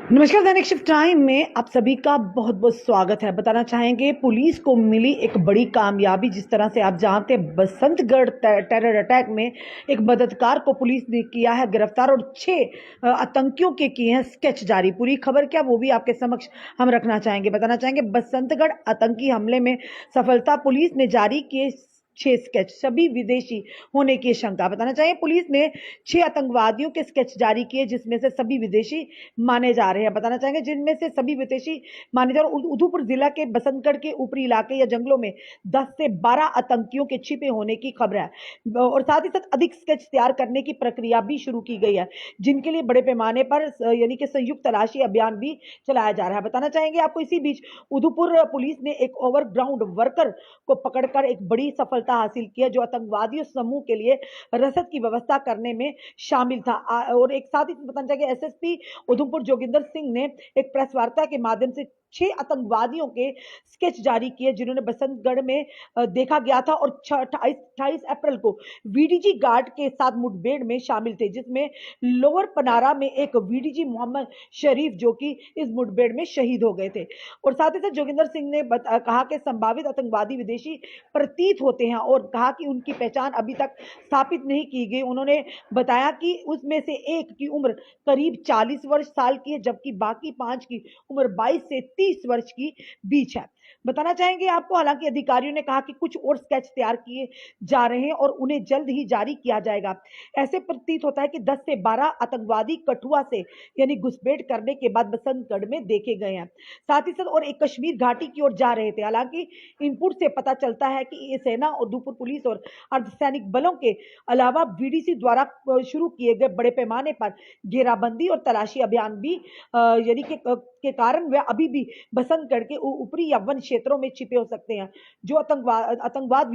नमस्कार। दैनिक shift time में आप सभी का बहुत बहुत स्वागत है। बताना चाहेंगे पुलिस को मिली एक बड़ी कामयाबी। जिस तरह से आप जानते हैं बसंतगढ़ टेरर अटैक में एक मददगार को पुलिस ने किया है गिरफ्तार और 6 आतंकियों के किए हैं स्केच जारी। पूरी खबर क्या वो भी आपके समक्ष हम रखना चाहेंगे। बताना चाहेंगे बसंतगढ़ आतंकी हमले में सफलता, पुलिस ने जारी किए 6 स्केच, सभी विदेशी होने की शंका। बताना चाहिए पुलिस ने 6 आतंकवादियों के स्केच जारी किए जिसमें से सभी विदेशी माने जा रहे हैं। बताना चाहेंगे जिनमें से सभी विदेशी माने जा रहे हैं। उधमपुर जिला के बसंतगढ़ के ऊपरी इलाके या जंगलों में 10 से 12 आतंकियों के छिपे होने की खबर है और साथ ही साथ अधिक स्केच तैयार करने की प्रक्रिया भी शुरू की गई है, जिनके लिए बड़े पैमाने पर यानी कि संयुक्त तलाशी अभियान भी चलाया जा रहा है। बताना चाहेंगे आपको इसी बीच उधमपुर पुलिस ने एक ओवरग्राउंड वर्कर को पकड़कर एक बड़ी सफलता हासिल की है जो आतंकवादियों समूह के लिए रसद की व्यवस्था करने में शामिल था। और एक साथ ही बताना चाहिए एसएसपी उधमपुर जोगिंदर सिंह ने एक प्रेस वार्ता के माध्यम से 6 आतंकवादियों के स्केच जारी किए जिन्होंने बसंतगढ़ में देखा गया था और 28 अप्रैल को वीडीजी गार्ड के साथ मुठभेड़ में शामिल थे, जिसमें लोअर पनारा में एक वीडीजी मोहम्मद शरीफ जो कि इस मुठभेड़ में शहीद हो गए थे। और साथ ही साथ जोगिंदर सिंह ने कहा कि संभावित आतंकवादी विदेशी प्रतीत होते हैं और कहा कि उनकी पहचान अभी तक स्थापित नहीं की गई। उन्होंने बताया कि उसमें से एक की उम्र करीब 40 वर्ष साल की है जबकि बाकी 5 की उम्र 22 से 30 वर्ष की बीच है। बताना चाहेंगे आपको हालांकि अधिकारियों ने कहा कि कुछ और स्केच तैयार किए जा रहे हैं और उन्हें जल्द ही जारी किया जाएगा। ऐसे प्रतीत होता है कि 10 से 12 आतंकवादी कठुआ से यानी घुसपैठ करने के बाद बसंतगढ़ में देखे गए हैं। साथ ही साथ और एक कश्मीर घाटी की ओर जा रहे थे। हालांकि इनपुट से पता चलता है कि ये सेना और उधमपुर पुलिस और अर्धसैनिक बलों के अलावा बीडीसी द्वारा शुरू किए गए बड़े पैमाने पर घेराबंदी और तलाशी अभियान भी यानी के कारण वे अभी भी बसंतगढ़ के ऊपरी या वन क्षेत्रों में छिपे हो सकते हैं, जो आतंकवाद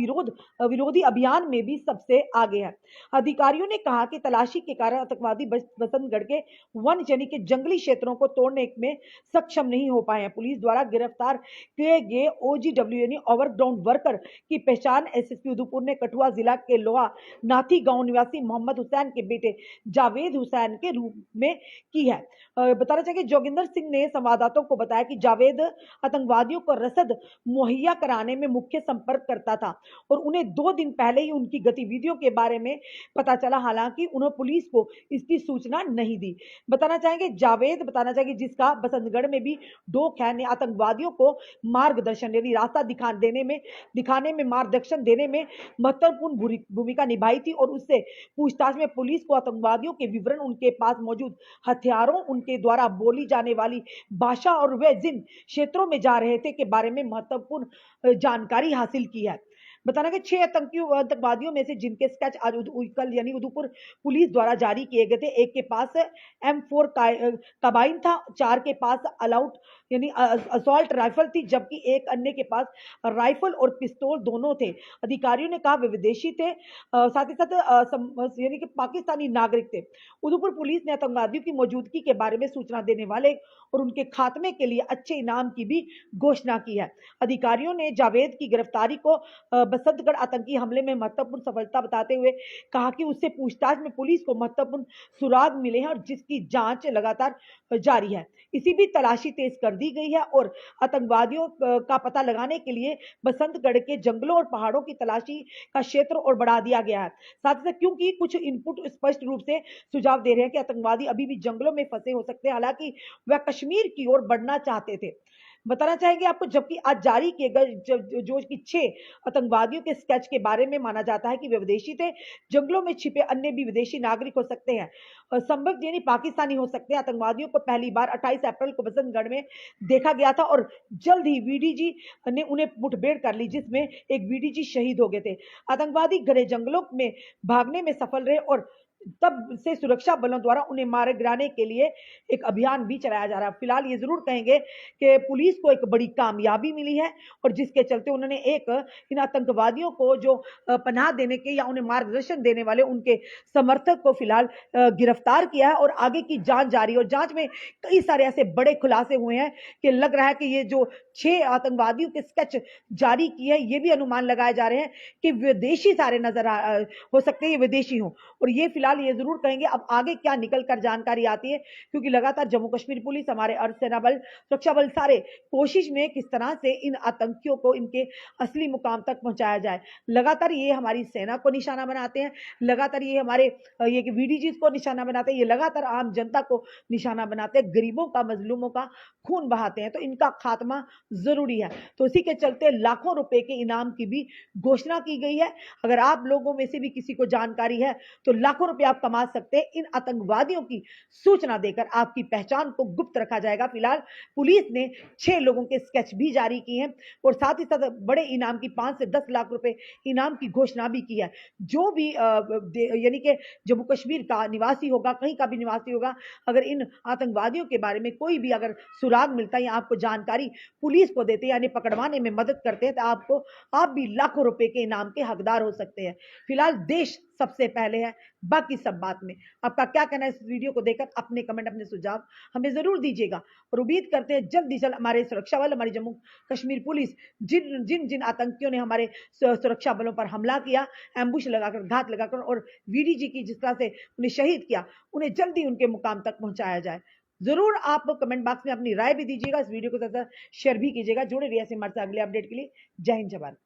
विरोधी अभियान में भी सबसे आगे है। अधिकारियों ने कहा कि तलाशी के कारण आतंकवादी बसंतगढ़ के वन यानी कि जंगली क्षेत्रों को तोड़ने में सक्षम नहीं हो पाए हैं। पुलिस द्वारा गिरफ्तार किए गए ओजीडब्ल्यू यानी ओवरग्राउंड वर्कर की पहचान एसएसपी उधमपुर ने कठुआ जिला के लोहा नाथी गांव निवासी मोहम्मद हुसैन के बेटे जावेद हुसैन के रूप में की है। बताना चाहिए जोगिंदर सिंह ने संवाददाताओं को बताया कि जावेद आतंकवादियों को रसद मुहैया कराने में मुख्य संपर्क करता था और उन्हें 2 दिन पहले ही उनकी गतिविधियों के बारे में पता चला। हालांकि उन्होंने पुलिस को इसकी सूचना नहीं दी। बताना चाहेंगे जावेद बताना चाहिए जिसका बसंतगढ़ में भी डोक है ने आतंकवादियों को मार्गदर्शन यानी रास्ता दिखाने में मार्गदर्शन देने में महत्वपूर्ण भूमिका निभाई थी और उससे पूछताछ में पुलिस को आतंकवादियों के विवरण, उनके पास मौजूद हथियारों, उनके द्वारा बोली जाने वाली भाषा और वे जिन क्षेत्रों में जा रहे थे के बारे में महत्वपूर्ण जानकारी हासिल की है। बताना कि 6 आतंकवादियों में से जिनके स्केच आज कल यानी उधमपुर पुलिस द्वारा जारी किए गए थे, एक के पास M4 कार्बाइन था, 4 के पास अलाउट यानी असॉल्ट राइफल थी जबकि एक अन्य के पास राइफल और पिस्तौल दोनों थे। अधिकारियों ने कहा वे विदेशी थे, साथ ही साथ यानी कि पाकिस्तानी नागरिक थे। उधमपुर पुलिस ने आतंकवादियों की मौजूदगी के बारे में सूचना देने वाले और उनके खात्मे के लिए अच्छे इनाम की भी घोषणा की है। अधिकारियों ने जावेद की गिरफ्तारी को बसंतगढ़ आतंकी हमले में महत्वपूर्ण सफलता बताते हुए कहा कि उससे पूछताछ में पुलिस को महत्वपूर्ण सुराग मिले हैं और जिसकी जांच लगातार जारी है। इसी बीच तलाशी तेज कर दी गई है और आतंकवादियों का पता लगाने के लिए बसंतगढ़ के जंगलों और पहाड़ों की तलाशी का क्षेत्र और बढ़ा दिया गया है। साथ ही साथ क्योंकि कुछ इनपुट स्पष्ट रूप से सुझाव दे रहे हैं कि आतंकवादी अभी भी जंगलों में फंसे हो सकते हैं, हालांकि वह कश्मीर की ओर बढ़ना चाहते थे। बताना चाहेंगे आपको जबकि आज जारी किए गए जो कि 6 आतंकवादियों के स्केच के बारे में माना जाता है कि वे विदेशी थे। जंगलों में छिपे अन्य भी विदेशी नागरिक हो सकते हैं, संभव यानी पाकिस्तानी हो सकते हैं। आतंकवादियों को पहली बार 28 अप्रैल को बसंतगढ़ में देखा गया था और जल्द ही वीडीजी ने उन्हें मुठभेड़ कर ली जिसमें एक वीडीजी शहीद हो गए थे। आतंकवादी घने जंगलों में भागने में सफल रहे और तब से सुरक्षा बलों द्वारा उन्हें मारे गिराने के लिए एक अभियान भी चलाया जा रहा है। फिलहाल ये जरूर कहेंगे कि पुलिस को एक बड़ी कामयाबी मिली है और जिसके चलते उन्होंने इन आतंकवादियों को जो पनाह देने के या उन्हें मार्गदर्शन देने वाले उनके समर्थक को फिलहाल गिरफ्तार किया है और आगे की जांच जारी है। और जांच में कई सारे ऐसे बड़े खुलासे हुए हैं कि लग रहा है कि ये जो 6 आतंकवादियों के स्केच जारी किए हैं ये भी अनुमान लगाए जा रहे हैं कि विदेशी सारे नजर हो सकते हैं, ये विदेशी हों और ये फिलहाल फिलहाल ये जरूर कहेंगे अब आगे क्या निकल कर जानकारी आती है, क्योंकि लगातार जम्मू कश्मीर पुलिस, हमारे अर्धसेना बल, सुरक्षा बल सारे कोशिश में किस तरह से इन आतंकियों को इनके असली मुकाम तक पहुंचाया जाए। लगातार ये हमारी सेना को निशाना बनाते हैं, लगातार ये हमारे ये वीडीजी को निशाना बनाते हैं, ये लगातार आम जनता को निशाना बनाते हैं, गरीबों का, मजलूमों का खून बहाते हैं। तो इनका खात्मा जरूरी है। तो इसी के चलते लाखों रुपए के इनाम की भी घोषणा की गई है। अगर आप लोगों में से भी किसी को जानकारी है तो लाखों रुपए आप कमा सकते हैं। इन आतंकवादियों की सूचना देकर आपकी पहचान को गुप्त रखा जाएगा। फिलहाल पुलिस ने 6 लोगों के स्केच भी जारी किए हैं और साथ ही साथ बड़े इनाम की 5 से 10 लाख रुपए इनाम की घोषणा भी की है। जो भी यानी कि जम्मू कश्मीर का निवासी होगा, कहीं का भी निवासी होगा, अगर इन आतंकवादियों के बारे में कोई भी अगर सुराग मिलता है या आपको जानकारी पुलिस को देते हैं यानी पकड़वाने में मदद करते हैं, तो आप भी लाखों रुपए के इनाम के हकदार हो सकते हैं। फिलहाल देश सबसे पहले है, बाकी सब बात में। आपका क्या कहना है इस वीडियो को देखकर? अपने कमेंट, अपने सुझाव हमें जरूर दीजिएगा और उम्मीद करते हैं जल्द ही जल्द हमारे सुरक्षा बल, हमारी जम्मू कश्मीर पुलिस, जिन जिन जिन आतंकियों ने हमारे सुरक्षा बलों पर हमला किया, एम्बुश लगाकर, घात लगाकर और वीडीजी की जिस तरह से उन्हें शहीद किया, उन्हें जल्दी उनके मुकाम तक पहुंचाया जाए। जरूर आप कमेंट बॉक्स में अपनी राय भी दीजिएगा, इस वीडियो को ज्यादा शेयर भी कीजिएगा। जुड़े रहिए ऐसे हमारे साथ अगले अपडेट के लिए। जय हिंद, जय भारत।